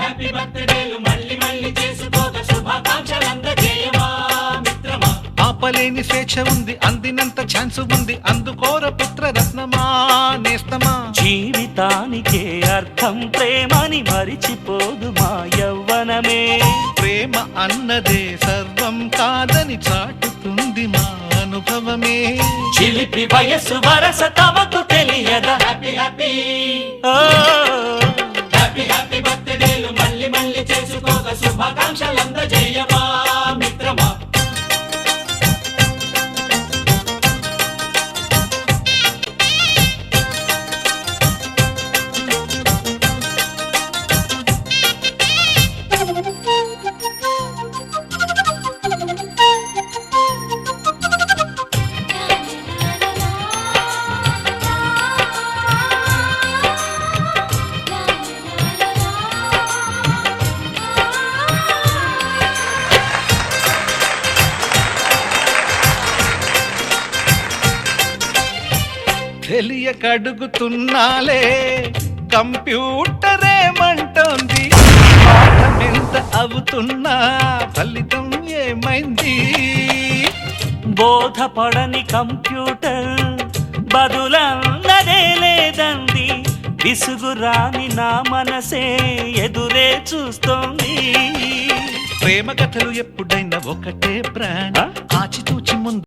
Happy బర్త్డేలు మళ్ళీ మళ్ళీ చేసుకోక శుభాకాంక్షలందజేయమా మిత్రమా. ఆపలేని స్వేచ్ఛ ఉంది, అందినంత ఛాన్స్ ఉంది, అందుకోర పుత్రరత్నమా నేస్తమా. జీవితానికే అర్థం ప్రేమని మరిచిపోదు మా యవ్వనమే. ప్రేమ అన్నదే సర్వం కాదని చాటుతుంది మా అనుభవమే. చిలిపి వయస్సు వరస తమకు తెలియదా. హ్యాపీ హ్యాపీ ఓ హ్యాపీ హ్యాపీ బర్త్డేలు మళ్ళీ మళ్ళీ చేసుకోక శుభాకాంక్షలందజేయమా మిత్రమా. తెలియకడుగుతున్నాలే కంప్యూటరేమంటోంది. పాఠమెంత అవుతున్నా ఫలితం ఏమైంది. బోధపడని కంప్యూటర్ బదులన్నదే లేదండి. విసుగురాని నా మనసే ఎదురే చూస్తోంది. ప్రేమ కథలు ఎప్పుడైనా ఒకటే బ్రాండ్, ఆచితూచి ముందు